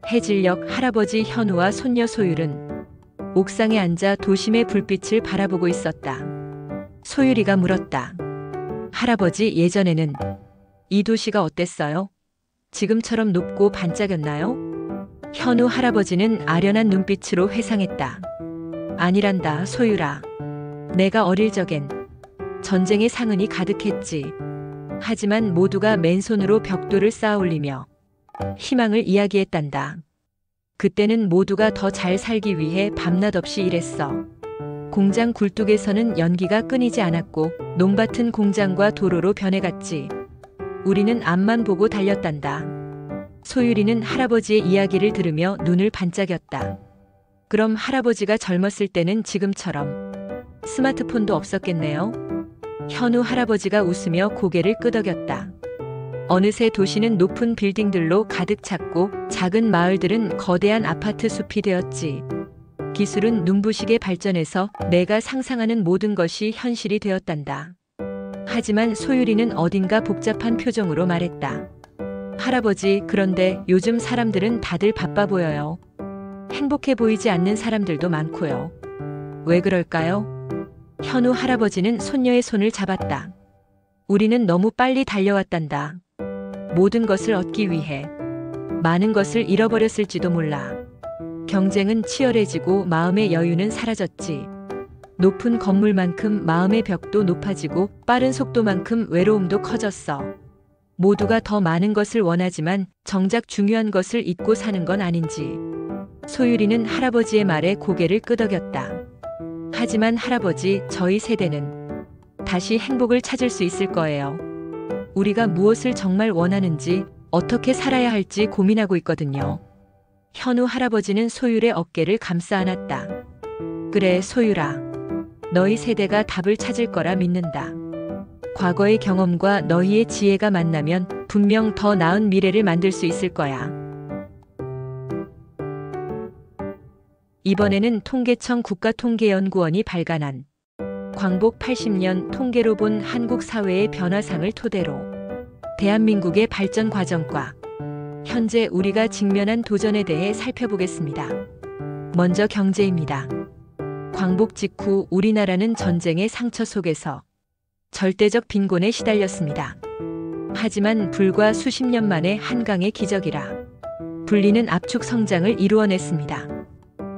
해질녘 할아버지 현우와 손녀 소율은 옥상에 앉아 도심의 불빛을 바라보고 있었다. 소율이가 물었다. 할아버지, 예전에는 이 도시가 어땠어요? 지금처럼 높고 반짝였나요? 현우 할아버지는 아련한 눈빛으로 회상했다. 아니란다, 소율아. 내가 어릴 적엔 전쟁의 상흔이 가득했지. 하지만 모두가 맨손으로 벽돌을 쌓아 올리며 희망을 이야기했단다. 그때는 모두가 더 잘 살기 위해 밤낮 없이 일했어. 공장 굴뚝에서는 연기가 끊이지 않았고 농밭은 공장과 도로로 변해갔지. 우리는 앞만 보고 달렸단다. 소율이는 할아버지의 이야기를 들으며 눈을 반짝였다. 그럼 할아버지가 젊었을 때는 지금처럼 스마트폰도 없었겠네요? 현우 할아버지가 웃으며 고개를 끄덕였다. 어느새 도시는 높은 빌딩들로 가득 찼고 작은 마을들은 거대한 아파트 숲이 되었지. 기술은 눈부시게 발전해서 내가 상상하는 모든 것이 현실이 되었단다. 하지만 소율이는 어딘가 복잡한 표정으로 말했다. 할아버지, 그런데 요즘 사람들은 다들 바빠 보여요. 행복해 보이지 않는 사람들도 많고요. 왜 그럴까요? 현우 할아버지는 손녀의 손을 잡았다. 우리는 너무 빨리 달려왔단다. 모든 것을 얻기 위해 많은 것을 잃어버렸을지도 몰라. 경쟁은 치열해지고 마음의 여유는 사라졌지. 높은 건물만큼 마음의 벽도 높아지고 빠른 속도만큼 외로움도 커졌어. 모두가 더 많은 것을 원하지만 정작 중요한 것을 잊고 사는 건 아닌지. 소율이는 할아버지의 말에 고개를 끄덕였다. 하지만 할아버지, 저희 세대는 다시 행복을 찾을 수 있을 거예요. 우리가 무엇을 정말 원하는지, 어떻게 살아야 할지 고민하고 있거든요. 현우 할아버지는 소율의 어깨를 감싸 안았다. 그래, 소율아. 너희 세대가 답을 찾을 거라 믿는다. 과거의 경험과 너희의 지혜가 만나면 분명 더 나은 미래를 만들 수 있을 거야. 이번에는 통계청 국가통계연구원이 발간한 광복 80년 통계로 본 한국 사회의 변화상을 토대로 대한민국의 발전 과정과 현재 우리가 직면한 도전에 대해 살펴보겠습니다. 먼저 경제입니다. 광복 직후 우리나라는 전쟁의 상처 속에서 절대적 빈곤에 시달렸습니다. 하지만 불과 수십 년 만에 한강의 기적이라 불리는 압축 성장을 이루어냈습니다.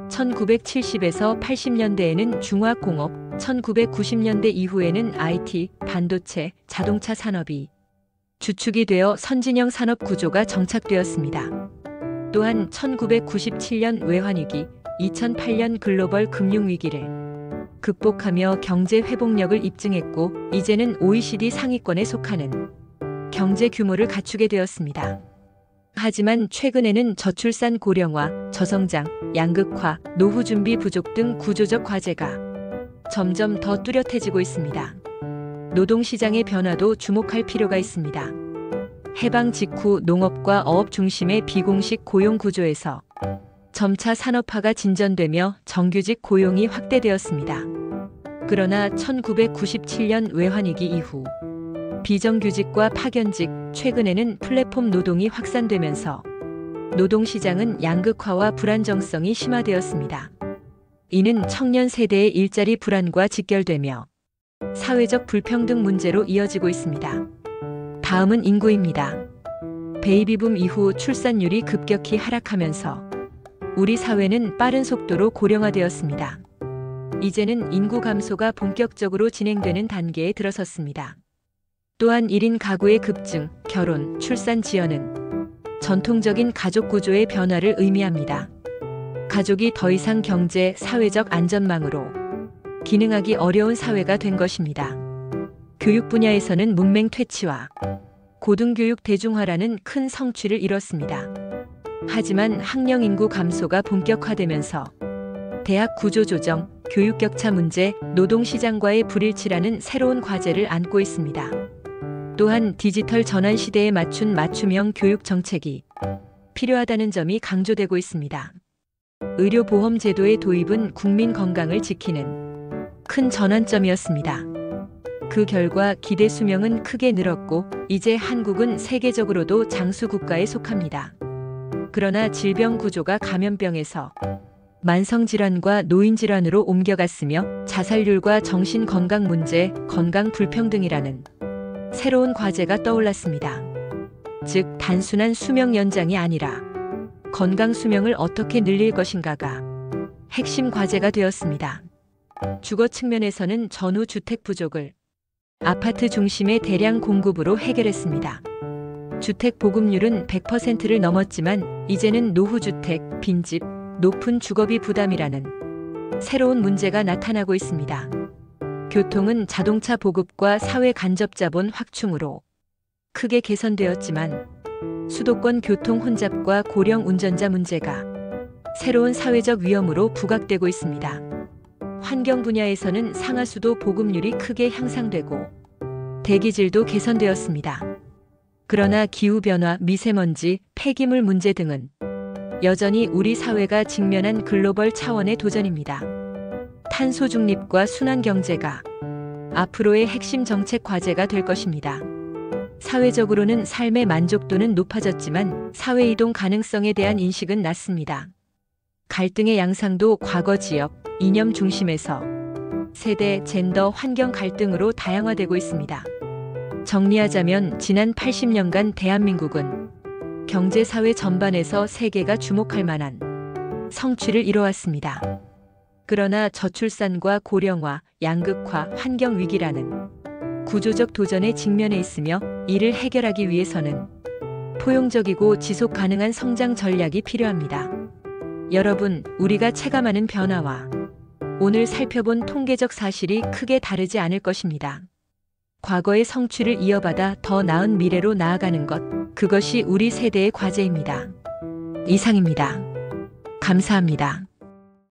1970에서 80년대에는 중화공업, 1990년대 이후에는 IT, 반도체, 자동차 산업이 주축이 되어 선진형 산업 구조가 정착되었습니다. 또한 1997년 외환위기, 2008년 글로벌 금융위기를 극복하며 경제 회복력을 입증했고 이제는 OECD 상위권에 속하는 경제 규모를 갖추게 되었습니다. 하지만 최근에는 저출산 고령화, 저성장, 양극화, 노후 준비 부족 등 구조적 과제가 점점 더 뚜렷해지고 있습니다. 노동시장의 변화도 주목할 필요가 있습니다. 해방 직후 농업과 어업 중심의 비공식 고용 구조에서 점차 산업화가 진전되며 정규직 고용이 확대되었습니다. 그러나 1997년 외환위기 이후 비정규직과 파견직, 최근에는 플랫폼 노동이 확산되면서 노동시장은 양극화와 불안정성이 심화되었습니다. 이는 청년 세대의 일자리 불안과 직결되며 사회적 불평등 문제로 이어지고 있습니다. 다음은 인구입니다. 베이비붐 이후 출산율이 급격히 하락하면서 우리 사회는 빠른 속도로 고령화되었습니다. 이제는 인구 감소가 본격적으로 진행되는 단계에 들어섰습니다. 또한 1인 가구의 급증, 결혼, 출산 지연은 전통적인 가족 구조의 변화를 의미합니다. 가족이 더 이상 경제, 사회적 안전망으로 기능하기 어려운 사회가 된 것입니다. 교육 분야에서는 문맹 퇴치와 고등교육 대중화라는 큰 성취를 이뤘습니다. 하지만 학령 인구 감소가 본격화되면서 대학 구조 조정, 교육 격차 문제, 노동시장과의 불일치라는 새로운 과제를 안고 있습니다. 또한 디지털 전환 시대에 맞춘 맞춤형 교육 정책이 필요하다는 점이 강조되고 있습니다. 의료보험 제도의 도입은 국민 건강을 지키는 큰 전환점이었습니다. 그 결과 기대 수명은 크게 늘었고 이제 한국은 세계적으로도 장수 국가에 속합니다. 그러나 질병 구조가 감염병에서 만성질환과 노인질환으로 옮겨갔으며 자살률과 정신건강 문제, 건강 불평등이라는 새로운 과제가 떠올랐습니다. 즉, 단순한 수명 연장이 아니라 건강 수명을 어떻게 늘릴 것인가가 핵심 과제가 되었습니다. 주거 측면에서는 전후 주택 부족을 아파트 중심의 대량 공급으로 해결했습니다. 주택 보급률은 100%를 넘었지만 이제는 노후주택, 빈집, 높은 주거비 부담이라는 새로운 문제가 나타나고 있습니다. 교통은 자동차 보급과 사회 간접 자본 확충으로 크게 개선되었지만 수도권 교통 혼잡과 고령 운전자 문제가 새로운 사회적 위험으로 부각되고 있습니다. 환경 분야에서는 상하수도 보급률이 크게 향상되고 대기질도 개선되었습니다. 그러나 기후변화, 미세먼지, 폐기물 문제 등은 여전히 우리 사회가 직면한 글로벌 차원의 도전입니다. 탄소 중립과 순환 경제가 앞으로의 핵심 정책 과제가 될 것입니다. 사회적으로는 삶의 만족도는 높아졌지만 사회 이동 가능성에 대한 인식은 낮습니다. 갈등의 양상도 과거 지역, 이념 중심에서 세대, 젠더, 환경 갈등으로 다양화되고 있습니다. 정리하자면 지난 80년간 대한민국은 경제 사회 전반에서 세계가 주목할 만한 성취를 이뤄왔습니다. 그러나 저출산과 고령화, 양극화, 환경 위기라는 구조적 도전에 직면해 있으며 이를 해결하기 위해서는 포용적이고 지속 가능한 성장 전략이 필요합니다. 여러분, 우리가 체감하는 변화와 오늘 살펴본 통계적 사실이 크게 다르지 않을 것입니다. 과거의 성취를 이어받아 더 나은 미래로 나아가는 것, 그것이 우리 세대의 과제입니다. 이상입니다. 감사합니다.